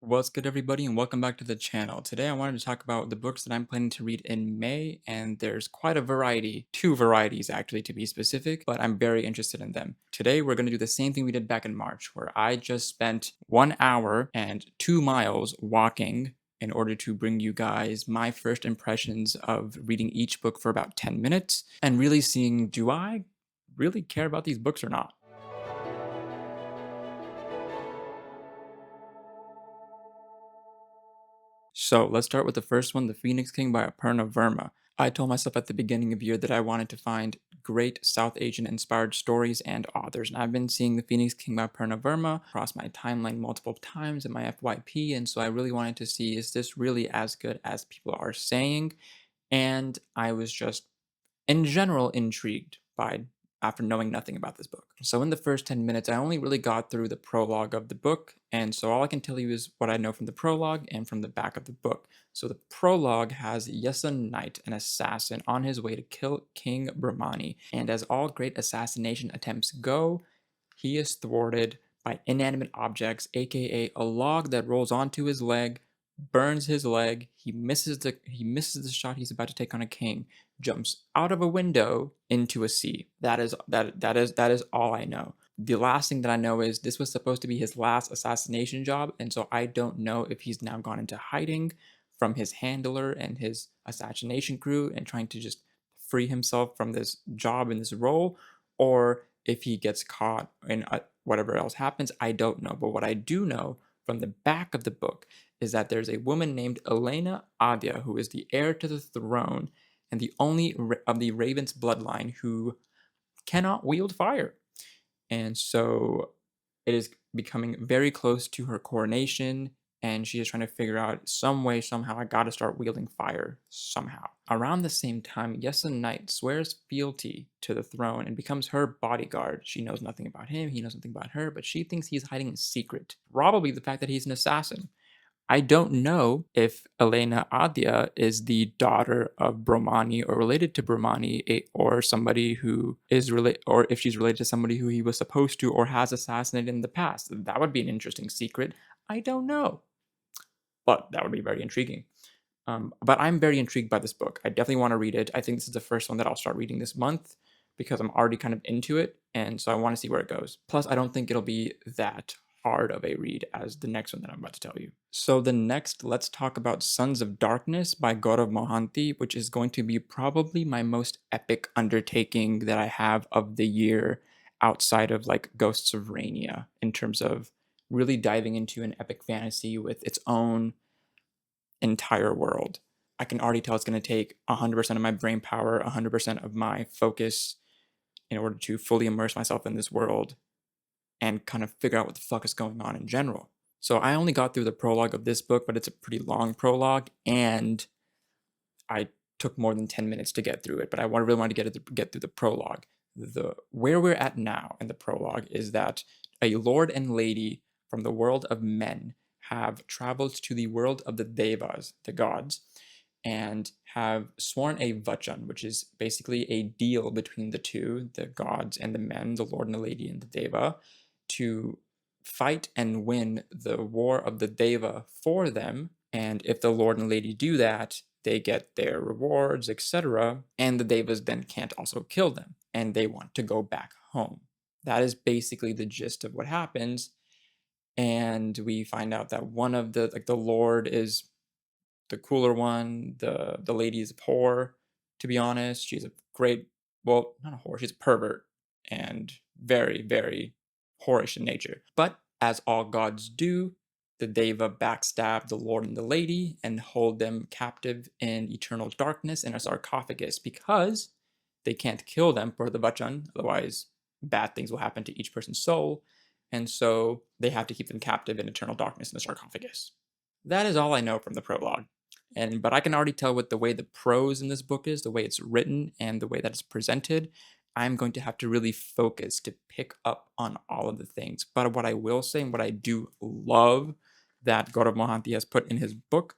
What's good, everybody, and welcome back to the channel. Today I wanted to talk about the books that I'm planning to read in May, and there's quite a variety, two varieties actually to be specific, but I'm very interested in them. Today we're going to do the same thing we did back in March, where I just spent 1 hour and 2 miles walking in order to bring you guys my first impressions of reading each book for about 10 minutes and really seeing, do I really care about these books or not? So let's start with the first one, The Phoenix King by Aparna Verma. I told myself at the beginning of the year that I wanted to find great South Asian inspired stories and authors, and I've been seeing The Phoenix King by Aparna Verma across my timeline multiple times in my FYP, and so I really wanted to see, is this really as good as people are saying? And I was just in general intrigued by after knowing nothing about this book. So in the first 10 minutes, I only really got through the prologue of the book, and so all I can tell you is what I know from the prologue and from the back of the book. So the prologue has Yesa Knight, an assassin, on his way to kill King Brahmani, and as all great assassination attempts go, he is thwarted by inanimate objects, aka a log that rolls onto his leg, burns his leg, he misses the shot he's about to take on a king, jumps out of a window into a sea. That is all I know. The last thing that I know is this was supposed to be his last assassination job, and so I don't know if he's now gone into hiding from his handler and his assassination crew and trying to just free himself from this job and this role, or if he gets caught and whatever else happens. I don't know. But what I do know from the back of the book is that there's a woman named Elena Adya who is the heir to the throne and the only of the Raven's bloodline who cannot wield fire. And so it is becoming very close to her coronation, and she is trying to figure out some way, somehow, I gotta start wielding fire somehow. Around the same time, Yesa Knight swears fealty to the throne and becomes her bodyguard. She knows nothing about him, he knows nothing about her, but she thinks he's hiding a secret. Probably the fact that he's an assassin. I don't know if Elena Adya is the daughter of Brahmani or related to Brahmani, or somebody who is related, or if she's related to somebody who he was supposed to or has assassinated in the past. That would be an interesting secret. I don't know, but that would be very intriguing. But I'm very intrigued by this book. I definitely want to read it. I think this is the first one that I'll start reading this month because I'm already kind of into it, and so I want to see where it goes. Plus, I don't think it'll be that hard of a read as the next one that I'm about to tell you. So the next, let's talk about Sons of Darkness by Gaurav Mohanty, which is going to be probably my most epic undertaking that I have of the year outside of like Ghosts of Rainia in terms of really diving into an epic fantasy with its own entire world. I can already tell it's going to take 100% of my brain power, 100% of my focus in order to fully immerse myself in this world and kind of figure out what the fuck is going on in general. So I only got through the prologue of this book, but it's a pretty long prologue, and I took more than 10 minutes to get through it, but I really wanted to get through the prologue. Where we're at now in the prologue is that a lord and lady from the world of men have traveled to the world of the devas, the gods, and have sworn a vachan, which is basically a deal between the two, the gods and the men, the lord and the lady and the deva, to fight and win the war of the deva for them. And if the lord and lady do that, they get their rewards, etc. And the devas then can't also kill them, and they want to go back home. That is basically the gist of what happens. And we find out that one of the lord is the cooler one, the lady is poor, to be honest. She's a great, well, not a whore, she's a pervert and very, very whorish in nature. But as all gods do, the Deva backstab the lord and the lady and hold them captive in eternal darkness in a sarcophagus because they can't kill them for the vachan, otherwise bad things will happen to each person's soul, and so they have to keep them captive in eternal darkness in the sarcophagus. That is all I know from the prologue. But I can already tell with the way the prose in this book is, the way it's written, and the way that it's presented, I'm going to have to really focus to pick up on all of the things. But what I will say, and what I do love that Gaurav Mohanty has put in his book,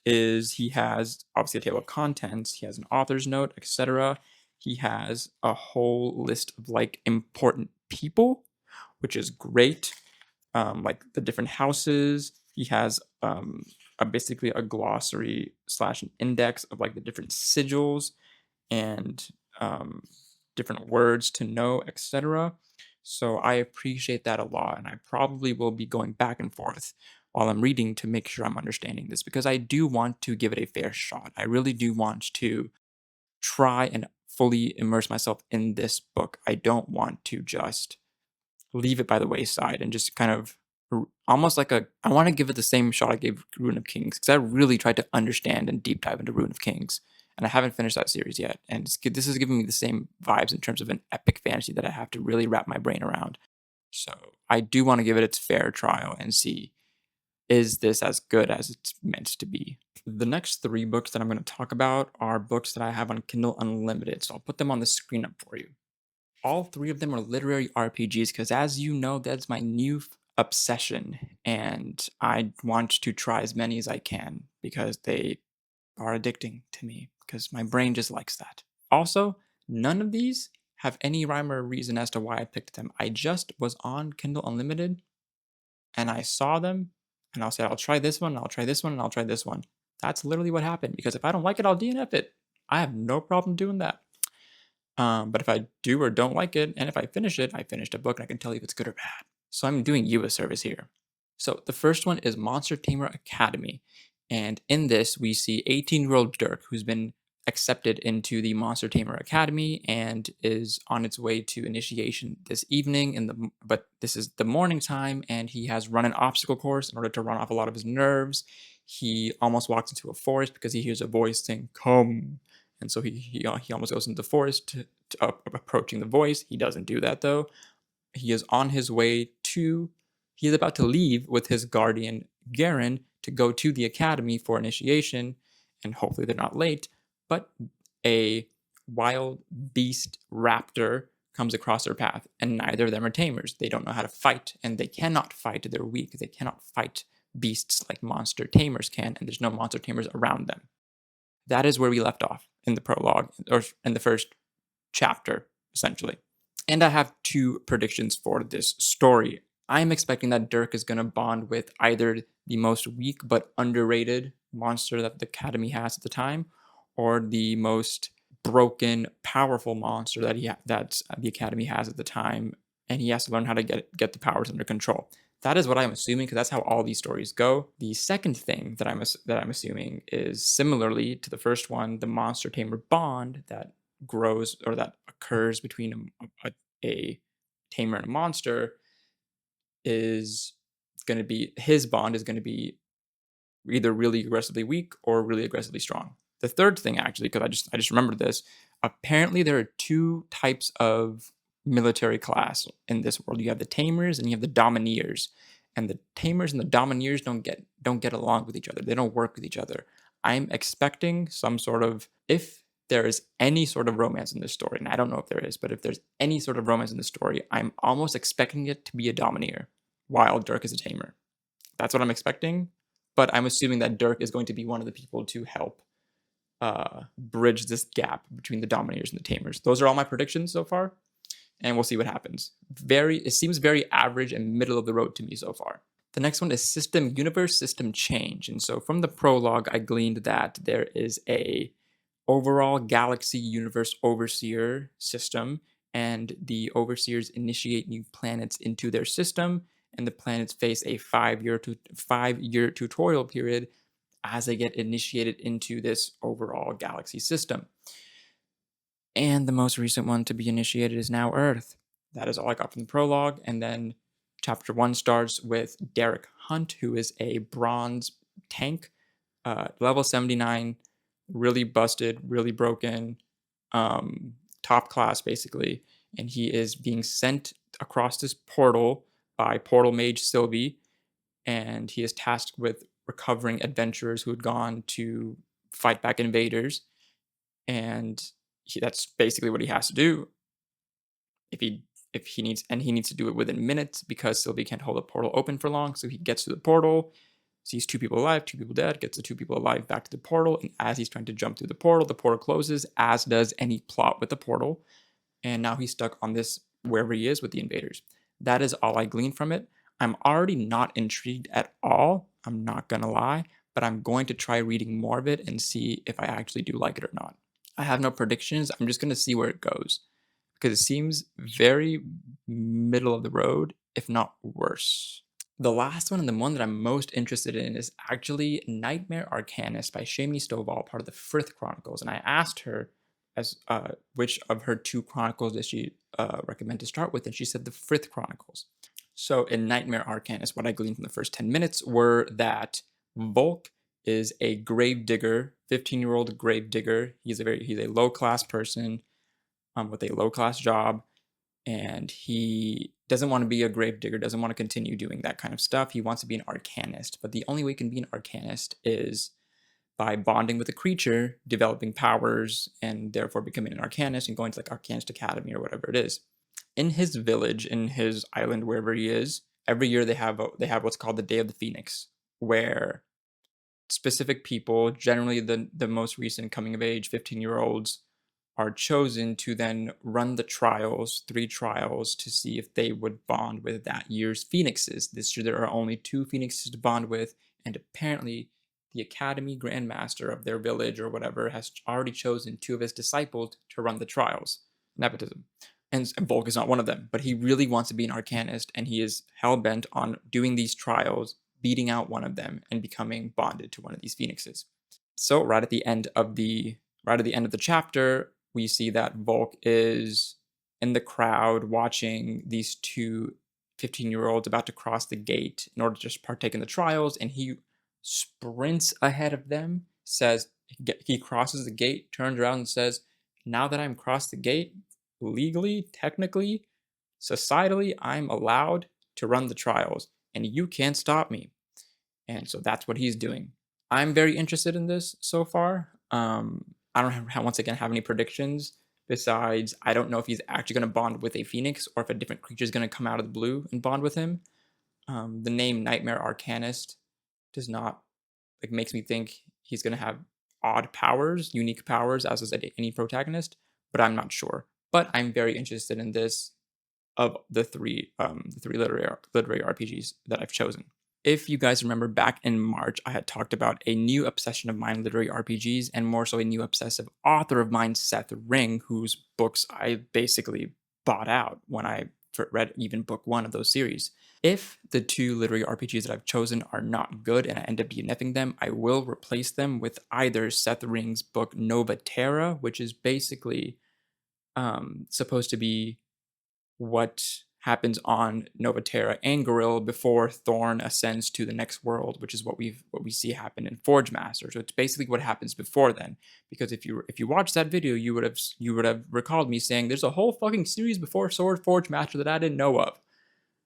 is he has obviously a table of contents, he has an author's note, etc. He has a whole list of like important people, which is great, like the different houses He has basically a glossary slash an index of like the different sigils and um, different words to know, etc. So I appreciate that a lot, and I probably will be going back and forth while I'm reading to make sure I'm understanding this because I do want to give it a fair shot. I really do want to try and fully immerse myself in this book. I don't want to just leave it by the wayside and just kind of almost like I want to give it the same shot I gave Rune of Kings because I really tried to understand and deep dive into Rune of Kings, and I haven't finished that series yet. And this is giving me the same vibes in terms of an epic fantasy that I have to really wrap my brain around. So I do want to give it its fair trial and see, is this as good as it's meant to be? The next three books that I'm going to talk about are books that I have on Kindle Unlimited, so I'll put them on the screen up for you. All three of them are literary RPGs because, as you know, that's my new obsession, and I want to try as many as I can because they are addicting to me because my brain just likes that. Also, none of these have any rhyme or reason as to why I picked them. I just was on Kindle Unlimited and I saw them and I'll say, I'll try this one, I'll try this one, and I'll try this one. That's literally what happened because if I don't like it, I'll DNF it. I have no problem doing that. But if I do or don't like it, and if I finish it, I finished a book and I can tell you if it's good or bad. So I'm doing you a service here. So the first one is Monster Tamer Academy. And in this, we see 18-year-old Dirk, who's been accepted into the Monster Tamer Academy and is on its way to initiation this evening. But this is the morning time, and he has run an obstacle course in order to run off a lot of his nerves. He almost walks into a forest because he hears a voice saying, "Come." And so he almost goes into the forest approaching the voice. He doesn't do that though. He is on his way to. He is about to leave with his guardian Garen to go to the academy for initiation, and hopefully they're not late. But a wild beast raptor comes across their path, and neither of them are tamers. They don't know how to fight, and they cannot fight. They're weak. They cannot fight beasts like monster tamers can, and there's no monster tamers around them. That is where we left off in the prologue, or in the first chapter, essentially. And I have two predictions for this story. I'm expecting that Dirk is going to bond with either the most weak but underrated monster that the Academy has at the time, or the most broken, powerful monster that the Academy has at the time, and he has to learn how to get the powers under control. That is what I'm assuming because that's how all these stories go. The second thing that I'm assuming is similarly to the first one, the monster tamer bond that grows or that occurs between a tamer and a monster is going to be his bond is going to be either really aggressively weak or really aggressively strong. The third thing, actually, because I just remembered this, apparently there are two types of military class in this world. You have the tamers and you have the domineers. And the tamers and the domineers don't get along with each other. They don't work with each other. I'm expecting some sort of, if there is any sort of romance in this story, and I don't know if there is, but if there's any sort of romance in the story, I'm almost expecting it to be a domineer, while Dirk is a tamer. That's what I'm expecting, but I'm assuming that Dirk is going to be one of the people to help bridge this gap between the domineers and the tamers. Those are all my predictions so far, and we'll see what happens. It seems very average and middle of the road to me so far. The next one is System Universe, System Change. And so from the prologue, I gleaned that there is a overall galaxy universe overseer system, and the overseers initiate new planets into their system, and the planets face a 5-year tutorial period as they get initiated into this overall galaxy system. And the most recent one to be initiated is now Earth. That is all I got from the prologue. And then chapter 1 starts with Derek Hunt, who is a bronze tank, level 79, really busted, really broken, top class basically. And he is being sent across this portal by Portal Mage Sylvie. And he is tasked with recovering adventurers who had gone to fight back invaders. And that's basically what he has to do. If he needs to do it within minutes because Sylvie can't hold the portal open for long. So he gets to the portal, sees 2 people alive, 2 people dead, gets the 2 people alive back to the portal, and as he's trying to jump through the portal closes, as does any plot with the portal. And now he's stuck on this wherever he is with the invaders. That is all I gleaned from it. I'm already not intrigued at all I'm not gonna lie, but I'm going to try reading more of it and see if I actually do like it or not. I have no predictions. I'm just gonna see where it goes because it seems very middle of the road, if not worse. The last one and the one that I'm most interested in is actually Nightmare Arcanist by Shamie Stovall, part of the Frith Chronicles. And I asked her as which of her 2 chronicles does she recommend to start with, and she said the Frith Chronicles. So in Nightmare Arcanist, what I gleaned from the first 10 minutes were that Volk is a grave digger, 15-year-old grave digger. He's a low class person with a low class job, and he doesn't want to be a grave digger, doesn't want to continue doing that kind of stuff. He wants to be an arcanist, but the only way he can be an arcanist is by bonding with a creature, developing powers, and therefore becoming an arcanist and going to like Arcanist Academy or whatever it is. In his village, in his island, wherever he is, every year they have what's called the Day of the Phoenix, where specific people, generally the most recent coming of age 15-year-olds, are chosen to then run the trials, 3 trials, to see if they would bond with that year's phoenixes. This year there are only 2 phoenixes to bond with, and apparently the Academy Grandmaster of their village or whatever has already chosen 2 of his disciples to run the trials. Nepotism. And Volk is not one of them, but he really wants to be an arcanist, and he is hell-bent on doing these trials, beating out one of them, and becoming bonded to one of these phoenixes. So right at the end of the chapter, we see that Volk is in the crowd watching these 2 15-year-olds about to cross the gate in order to just partake in the trials, and he sprints ahead of them, says he crosses the gate, turns around and says, now that I'm crossed the gate, legally, technically, societally, I'm allowed to run the trials, and you can't stop me. And so that's what he's doing. I'm very interested in this so far. I don't once again have any predictions besides I don't know if he's actually going to bond with a phoenix or if a different creature is going to come out of the blue and bond with him. The name Nightmare Arcanist does not makes me think he's going to have odd powers, unique powers, as is any protagonist, but I'm not sure. But I'm very interested in this of the three literary RPGs that I've chosen. If you guys remember back in March, I had talked about a new obsession of mine, literary RPGs, and more so a new obsessive author of mine, Seth Ring, whose books I basically bought out when I read even book 1 of those series. If the 2 literary RPGs that I've chosen are not good and I end up DNFing them, I will replace them with either Seth Ring's book Nova Terra, which is basically supposed to be what happens on Nova Terra and Gorilla before Thorn ascends to the next world, which is what we see happen in Forge Master. So it's basically what happens before then. Because if you watched that video, you would have recalled me saying there's a whole fucking series before Forge Master that I didn't know of.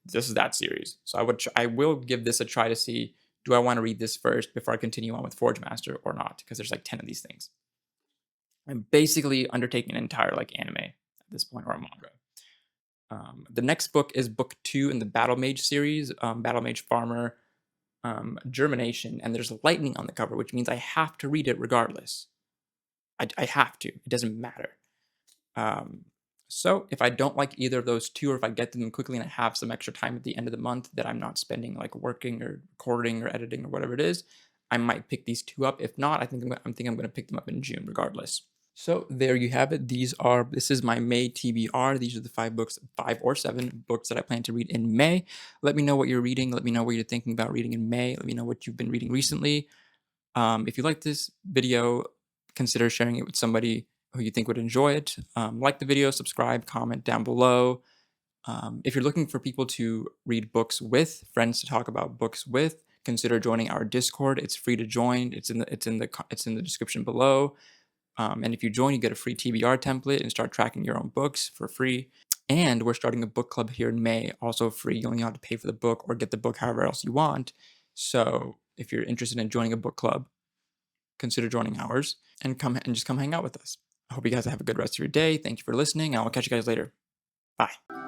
This is that series. So I will give this a try to see, do I want to read this first before I continue on with Forge Master or not? Because there's like 10 of these things. I'm basically undertaking an entire like anime at this point, or a manga. The next book is book 2 in the Battle Mage series, Battle Mage Farmer Germination, and there's lightning on the cover, which means I have to read it regardless. I have to. It doesn't matter. So if I don't like either of those 2, or if I get them quickly and I have some extra time at the end of the month that I'm not spending like working or recording or editing or whatever it is, I might pick these 2 up. If not, I'm going to pick them up in June regardless. So there you have it. This is my May TBR. These are the 5 or 7 books that I plan to read in May. Let me know what you're reading. Let me know what you're thinking about reading in May. Let me know what you've been reading recently. If you like this video, consider sharing it with somebody who you think would enjoy it. Like the video, subscribe, comment down below. If you're looking for people to read books with, friends to talk about books with, consider joining our Discord. It's free to join. It's in the description below. And if you join, you get a free TBR template and start tracking your own books for free. And we're starting a book club here in May, also free. You only have to pay for the book or get the book however else you want. So if you're interested in joining a book club, consider joining ours and just come hang out with us. I hope you guys have a good rest of your day. Thank you for listening. I will catch you guys later. Bye.